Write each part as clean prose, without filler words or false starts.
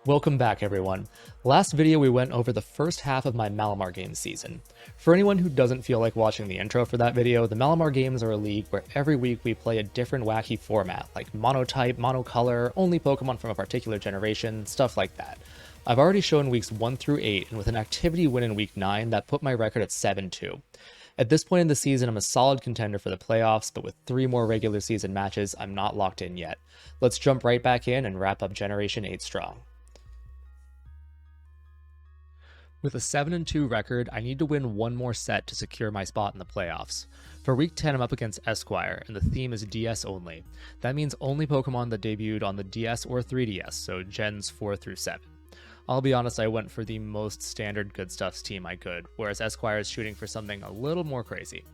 Welcome back, everyone. Last video we went over the first half of my Malamar Games season. For anyone who doesn't feel like watching the intro for that video, the Malamar Games are a league where every week we play a different wacky format, like Monotype, Monocolor, only Pokemon from a particular generation, stuff like that. I've already shown weeks 1 through 8, and with an activity win in week 9, that put my record at 7-2. At this point in the season, I'm a solid contender for the playoffs, but with 3 more regular season matches, I'm not locked in yet. Let's jump right back in and wrap up Generation 8 strong. With a 7-2 record, I need to win one more set to secure my spot in the playoffs. For week 10, I'm up against Esquire, and the theme is DS only. That means only Pokemon that debuted on the DS or 3DS, so Gens 4 through 7. I'll be honest, I went for the most standard Good Stuffs team I could, whereas Esquire is shooting for something a little more crazy.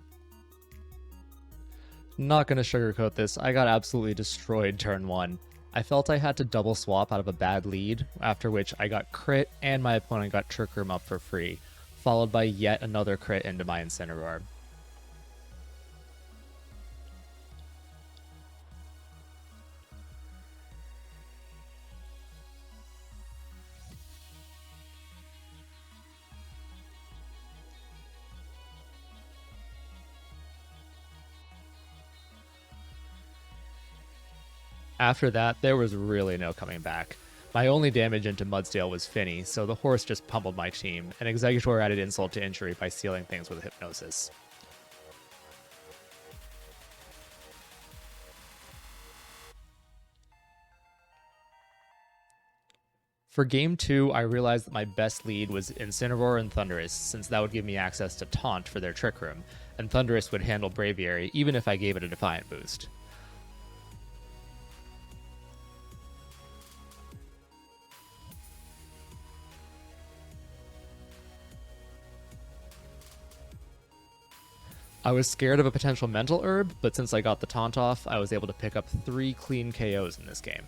Not gonna sugarcoat this, I got absolutely destroyed turn 1. I felt I had to double swap out of a bad lead, after which I got crit and my opponent got Trick Room up for free, followed by yet another crit into my Incineroar. After that, there was really no coming back. My only damage into Mudsdale was Finny, so the horse just pummeled my team, and Exeggutor added insult to injury by sealing things with Hypnosis. For Game 2, I realized that my best lead was Incineroar and Thundurus, since that would give me access to Taunt for their Trick Room, and Thundurus would handle Braviary even if I gave it a Defiant boost. I was scared of a potential Mental Herb, but since I got the Taunt off, I was able to pick up 3 clean KOs in this game.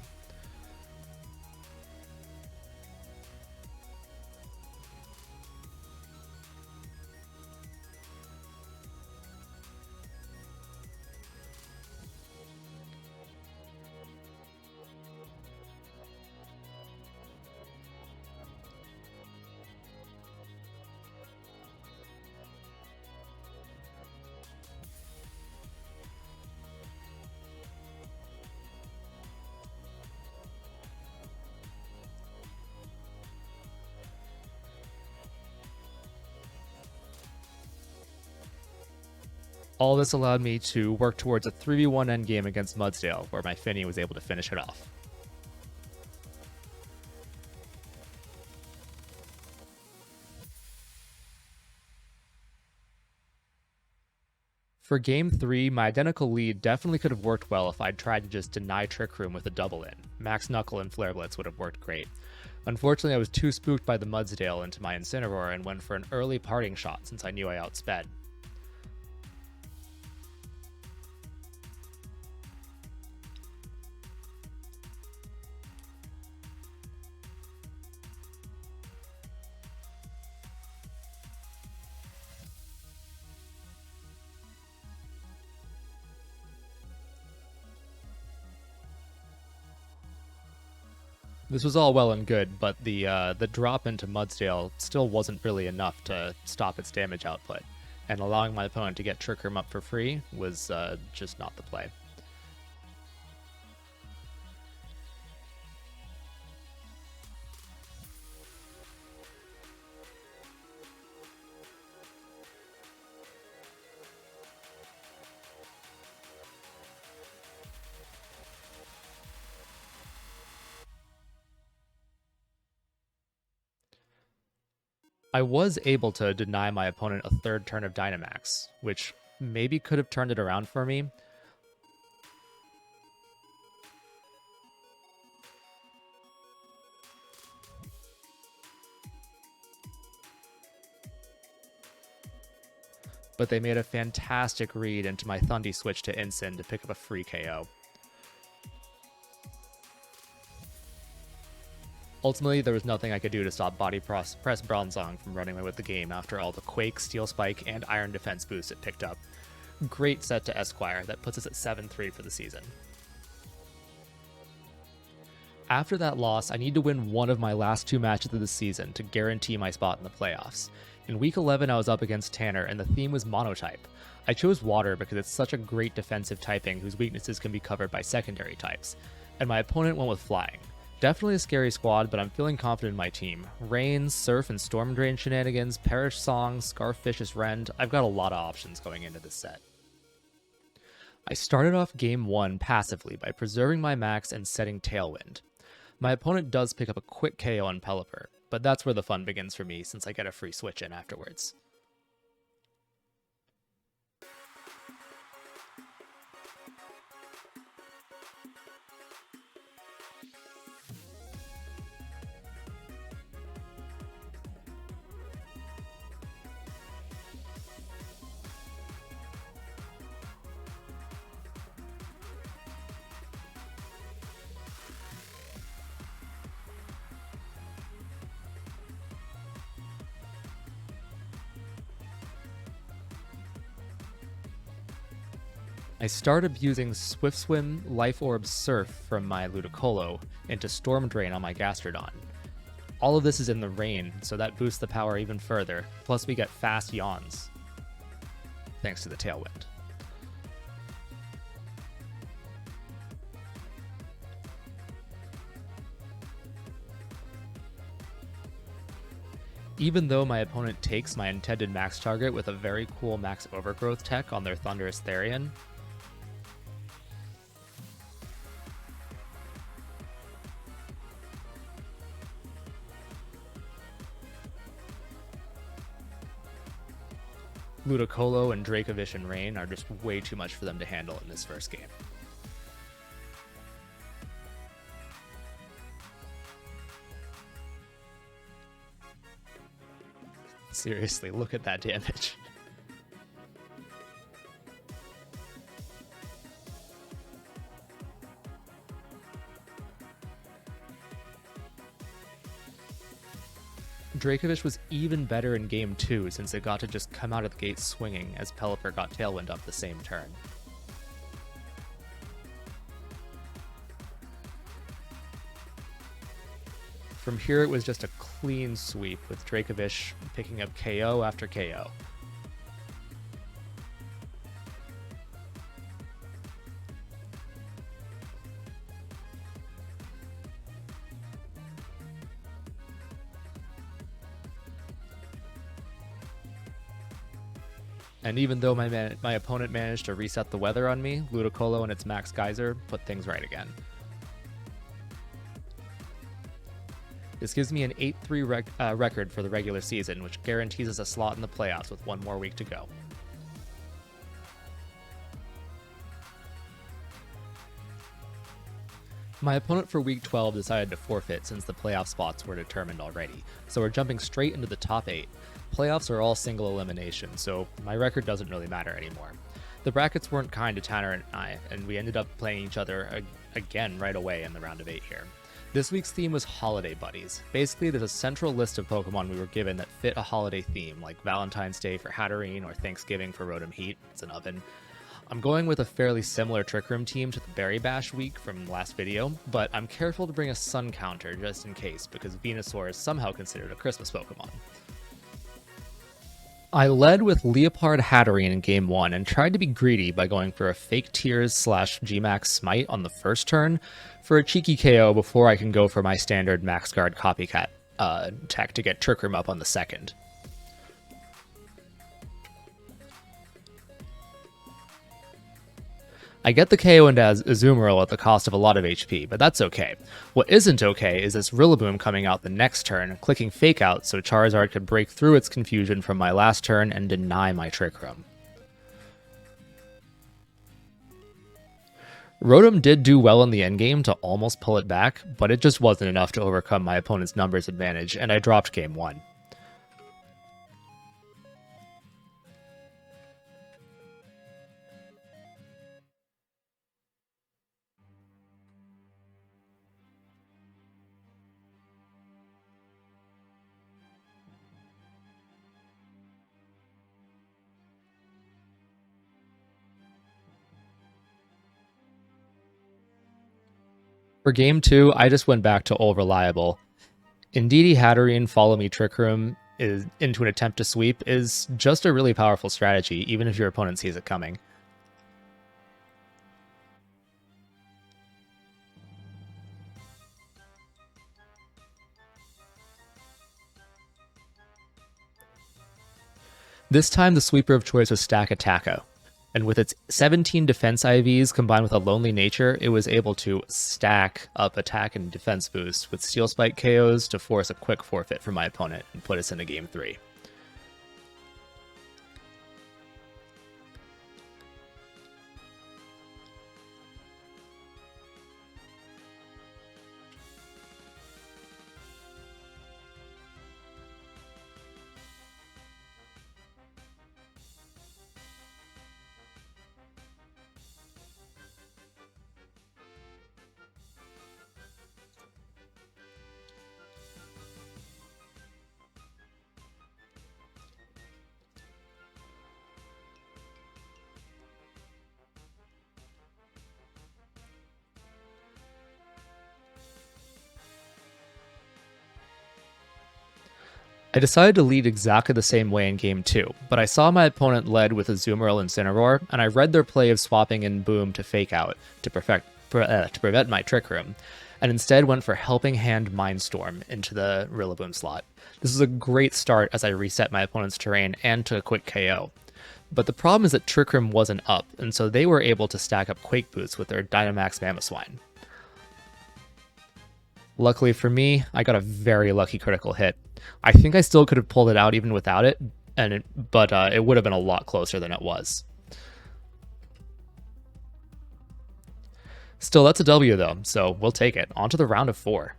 All this allowed me to work towards a 3v1 endgame against Mudsdale, where my Finny was able to finish it off. For Game 3, my identical lead definitely could have worked well if I'd tried to just deny Trick Room with a double in. Max Knuckle and Flare Blitz would have worked great. Unfortunately, I was too spooked by the Mudsdale into my Incineroar and went for an early parting shot since I knew I outsped. This was all well and good, but the drop into Mudsdale still wasn't really enough to stop its damage output, and allowing my opponent to get Trick Room up for free was just not the play. I was able to deny my opponent a third turn of Dynamax, which maybe could have turned it around for me. But they made a fantastic read into my Thundy switch to Incin to pick up a free KO. Ultimately, there was nothing I could do to stop Body Press Bronzong from running away with the game after all the Quake, Steel Spike, and Iron Defense boosts it picked up. Great set to Esquire that puts us at 7-3 for the season. After that loss, I need to win one of my last 2 matches of the season to guarantee my spot in the playoffs. In week 11, I was up against Tanner, and the theme was Monotype. I chose Water because it's such a great defensive typing whose weaknesses can be covered by secondary types, and my opponent went with Flying. Definitely a scary squad, but I'm feeling confident in my team. Rain, Surf, and Storm Drain shenanigans, Perish Song, Scarfish's Rend, I've got a lot of options going into this set. I started off game 1 passively by preserving my max and setting Tailwind. My opponent does pick up a quick KO on Pelipper, but that's where the fun begins for me since I get a free switch in afterwards. I start abusing Swift Swim, Life Orb, Surf from my Ludicolo into Storm Drain on my Gastrodon. All of this is in the rain, so that boosts the power even further, plus we get fast yawns, thanks to the Tailwind. Even though my opponent takes my intended max target with a very cool max overgrowth tech on their Thunderous Therian, Ludicolo and Dracovish and Rain are just way too much for them to handle in this first game. Seriously, look at that damage. Dracovish was even better in game 2 since it got to just come out of the gate swinging as Pelipper got Tailwind up the same turn. From here it was just a clean sweep with Dracovish picking up KO after KO. And even though my opponent managed to reset the weather on me, Ludicolo and its Max Geyser put things right again. This gives me an 8-3 record for the regular season, which guarantees us a slot in the playoffs with one more week to go. My opponent for week 12 decided to forfeit since the playoff spots were determined already, so we're jumping straight into the top 8. Playoffs are all single elimination, so my record doesn't really matter anymore. The brackets weren't kind to Tanner and I, and we ended up playing each other again right away in the round of 8 here. This week's theme was Holiday Buddies. Basically, there's a central list of Pokemon we were given that fit a holiday theme, like Valentine's Day for Hatterene or Thanksgiving for Rotom Heat. It's an oven. I'm going with a fairly similar Trick Room team to the Berry Bash week from last video, but I'm careful to bring a Sun counter just in case, because Venusaur is somehow considered a Christmas Pokemon. I led with Leopard Hatterene in game 1 and tried to be greedy by going for a Fake Tears / Gmax Smite on the first turn for a cheeky KO before I can go for my standard Max Guard Copycat tech to get Trick Room up on the second. I get the KO into Azumarill at the cost of a lot of HP, but that's okay. What isn't okay is this Rillaboom coming out the next turn, clicking Fake Out so Charizard could break through its confusion from my last turn and deny my Trick Room. Rotom did do well in the endgame to almost pull it back, but it just wasn't enough to overcome my opponent's numbers advantage, and I dropped game 1. For game 2, I just went back to old reliable. Indeedee Hatterene Follow Me Trick Room is into an attempt to sweep is just a really powerful strategy, even if your opponent sees it coming. This time the sweeper of choice was Stack Attacka, and with its 17 defense IVs combined with a lonely nature, it was able to stack up attack and defense boosts with Steel Spike KOs to force a quick forfeit for my opponent and put us into game 3. I decided to lead exactly the same way in game 2, but I saw my opponent led with Azumarill and Incineroar, and I read their play of swapping in Boom to Fake Out to prevent my Trick Room, and instead went for Helping Hand Mindstorm into the Rillaboom slot. This was a great start as I reset my opponent's terrain and took a quick KO. But the problem is that Trick Room wasn't up, and so they were able to stack up Quake Boots with their Dynamax Mamoswine. Luckily for me, I got a very lucky critical hit. I think I still could have pulled it out even without it, but it would have been a lot closer than it was. Still, that's a W though, so we'll take it. On to the round of 4.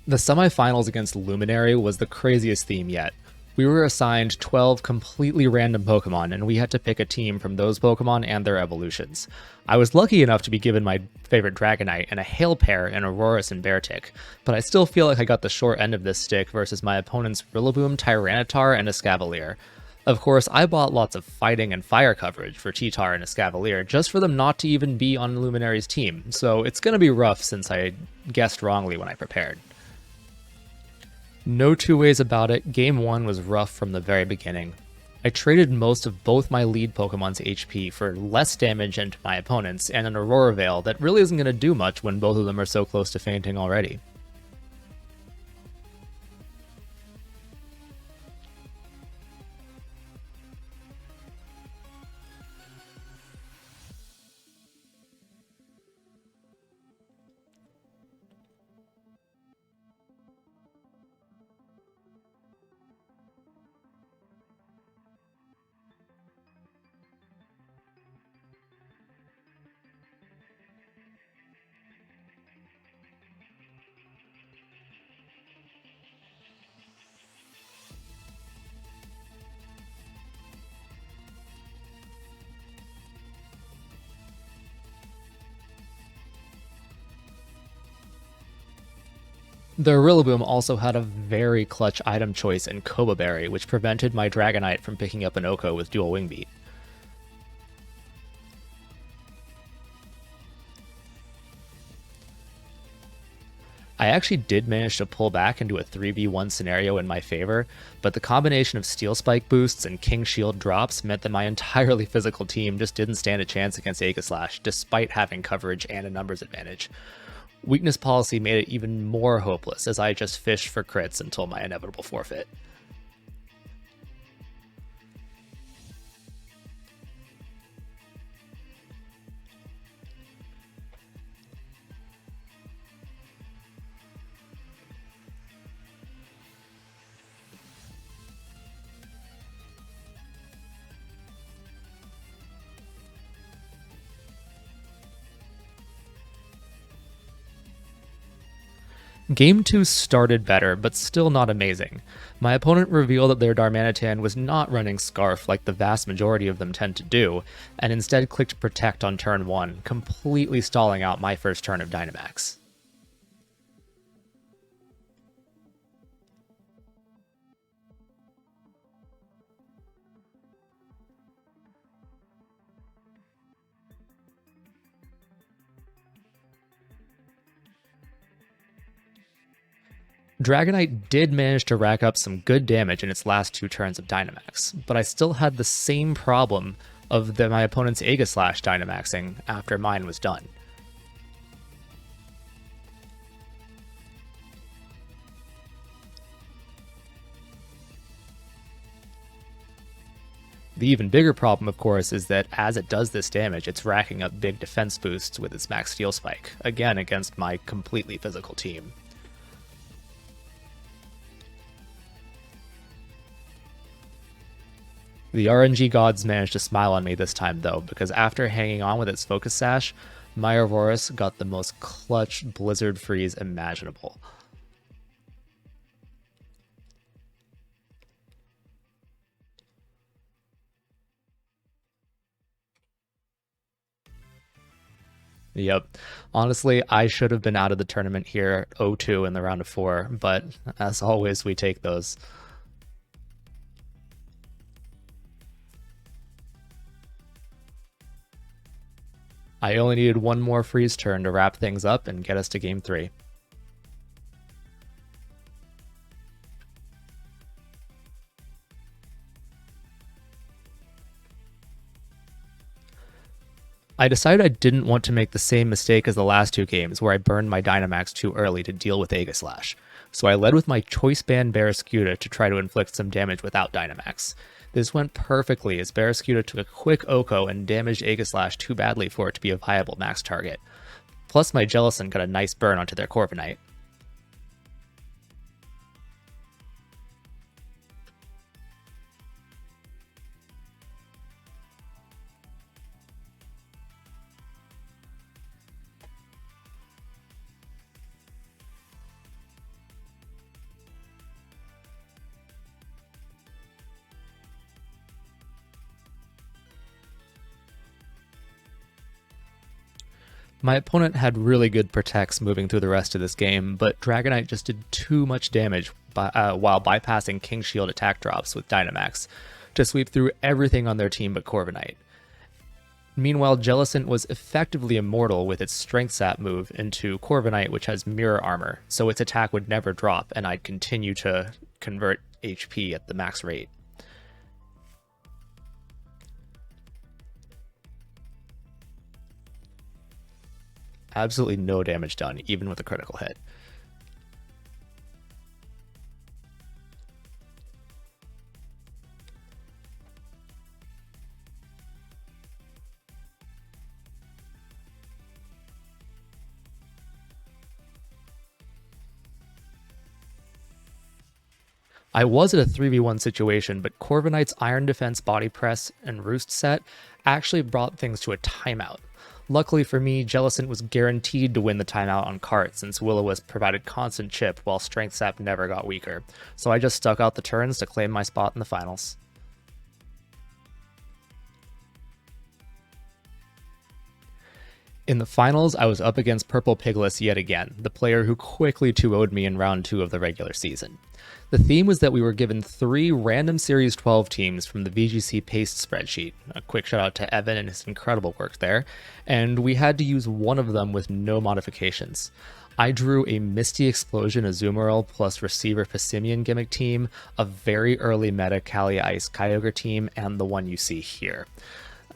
The semifinals against Luminary was the craziest theme yet. We were assigned 12 completely random Pokemon, and we had to pick a team from those Pokemon and their evolutions. I was lucky enough to be given my favorite Dragonite and a Hail Pair in Aurorus and Beartic, but I still feel like I got the short end of this stick versus my opponent's Rillaboom, Tyranitar, and Escavalier. Of course, I bought lots of fighting and fire coverage for T-Tar and Escavalier just for them not to even be on Luminary's team, so it's gonna be rough since I guessed wrongly when I prepared. No two ways about it, game 1 was rough from the very beginning. I traded most of both my lead Pokemon's HP for less damage into my opponent's and an Aurora Veil that really isn't going to do much when both of them are so close to fainting already. Their Rillaboom also had a very clutch item choice in Koba Berry, which prevented my Dragonite from picking up an Oko with dual Wing Beat. I actually did manage to pull back into a 3v1 scenario in my favor, but the combination of Steel Spike boosts and King Shield drops meant that my entirely physical team just didn't stand a chance against Aegislash, despite having coverage and a numbers advantage. Weakness policy made it even more hopeless as I just fished for crits until my inevitable forfeit. Game 2 started better, but still not amazing. My opponent revealed that their Darmanitan was not running Scarf like the vast majority of them tend to do, and instead clicked Protect on turn 1, completely stalling out my first turn of Dynamax. Dragonite did manage to rack up some good damage in its last 2 turns of Dynamax, but I still had the same problem of my opponent's Aegislash Dynamaxing after mine was done. The even bigger problem, of course, is that as it does this damage, it's racking up big defense boosts with its max Steel Spike, again against my completely physical team. The RNG gods managed to smile on me this time though, because after hanging on with its Focus Sash, my Aurorus got the most clutch Blizzard Freeze imaginable. Yep. Honestly, I should have been out of the tournament here 0-2 in the round of 4, but as always, we take those. I only needed one more freeze turn to wrap things up and get us to game 3. I decided I didn't want to make the same mistake as the last 2 games where I burned my Dynamax too early to deal with Aegislash, so I led with my Choice Band Barraskewda to try to inflict some damage without Dynamax. This went perfectly as Barraskewda took a quick Oko and damaged Aegislash too badly for it to be a viable max target. Plus my Jellicent got a nice burn onto their Corviknight. My opponent had really good protects moving through the rest of this game, but Dragonite just did too much damage while bypassing King Shield attack drops with Dynamax to sweep through everything on their team but Corviknight. Meanwhile, Jellicent was effectively immortal with its Strength Sap move into Corviknight, which has Mirror Armor, so its attack would never drop and I'd continue to convert HP at the max rate. Absolutely no damage done, even with a critical hit. I was at a 3v1 situation, but Corviknight's Iron Defense Body Press and Roost set actually brought things to a timeout. Luckily for me, Jellicent was guaranteed to win the timeout on cart since Will-O-Wisp provided constant chip while Strength Sap never got weaker, so I just stuck out the turns to claim my spot in the finals. In the finals, I was up against Purplepiglis yet again, the player who quickly 2-0'd me in round 2 of the regular season. The theme was that we were given 3 random Series 12 teams from the VGC paste spreadsheet. A quick shout out to Evan and his incredible work there. And we had to use one of them with no modifications. I drew a Misty Explosion Azumarill plus Receiver Passimian gimmick team, a very early meta Kalia Ice Kyogre team, and the one you see here.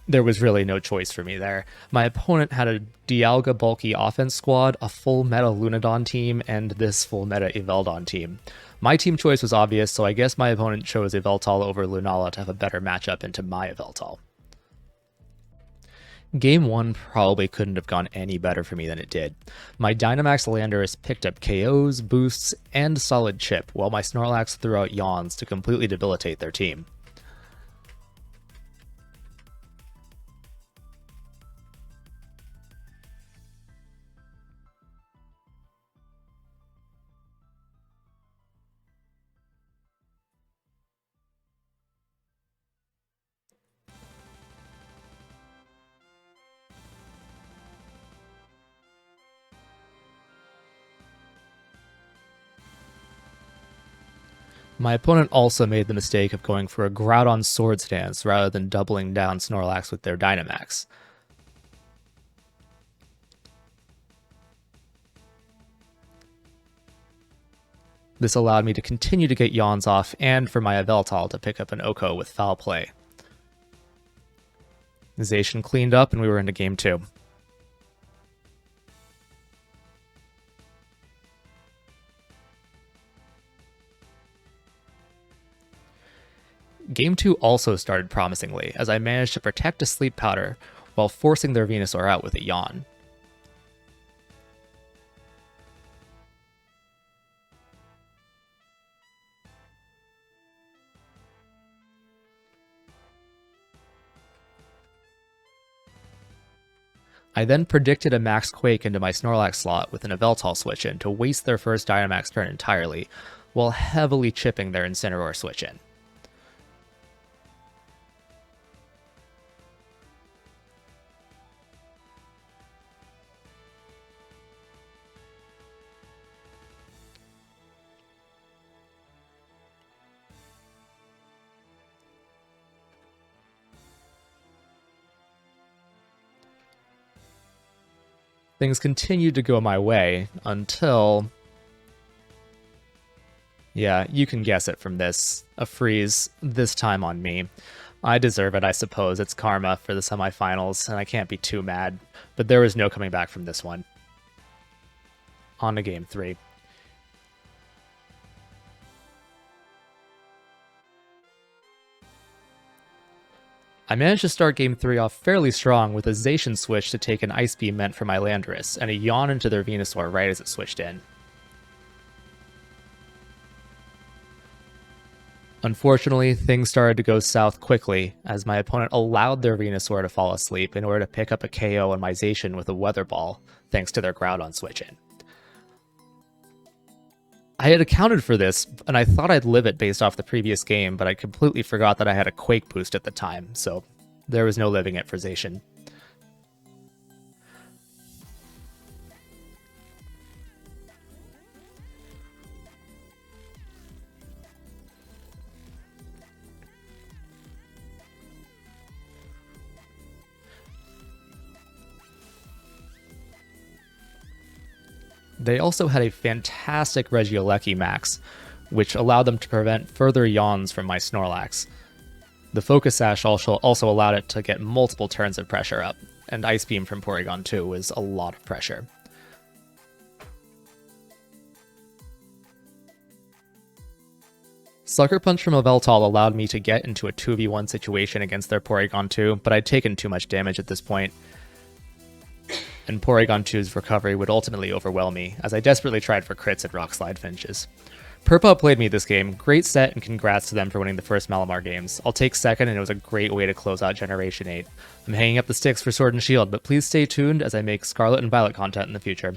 There was really no choice for me there. My opponent had a Dialga bulky offense squad, a full meta Lunadon team, and this full meta Yveldon team. My team choice was obvious, so I guess my opponent chose Yveltal over Lunala to have a better matchup into my Yveltal. Game 1 probably couldn't have gone any better for me than it did. My Dynamax Landorus picked up KOs, boosts, and solid chip, while my Snorlax threw out yawns to completely debilitate their team. My opponent also made the mistake of going for a Groudon Sword stance rather than doubling down Snorlax with their Dynamax. This allowed me to continue to get yawns off and for my Yveltal to pick up an Oko with foul play. Zacian cleaned up and we were into game 2. Game 2 also started promisingly, as I managed to protect a Sleep Powder while forcing their Venusaur out with a yawn. I then predicted a Max Quake into my Snorlax slot with an Yveltal switch in to waste their first Dynamax turn entirely, while heavily chipping their Incineroar switch in. Things continued to go my way until... yeah, you can guess it from this. A freeze, this time on me. I deserve it, I suppose. It's karma for the semifinals, and I can't be too mad. But there was no coming back from this one. On to game 3. I managed to start game 3 off fairly strong with a Zacian switch to take an Ice Beam meant for my Landorus, and a yawn into their Venusaur right as it switched in. Unfortunately, things started to go south quickly, as my opponent allowed their Venusaur to fall asleep in order to pick up a KO on my Zacian with a Weather Ball, thanks to their Groudon switch-in. I had accounted for this, and I thought I'd live it based off the previous game, but I completely forgot that I had a Quake boost at the time, so there was no living it for Zacian. They also had a fantastic Regieleki max, which allowed them to prevent further yawns from my Snorlax. The Focus Sash also allowed it to get multiple turns of pressure up, and Ice Beam from Porygon 2 was a lot of pressure. Sucker Punch from Yveltal allowed me to get into a 2v1 situation against their Porygon 2, but I'd taken too much damage at this point, and Porygon 2's recovery would ultimately overwhelm me, as I desperately tried for crits at Rock Slide finishes. Purple played me this game. Great set, and congrats to them for winning the first Malamar Games. I'll take second, and it was a great way to close out Generation 8. I'm hanging up the sticks for Sword and Shield, but please stay tuned as I make Scarlet and Violet content in the future.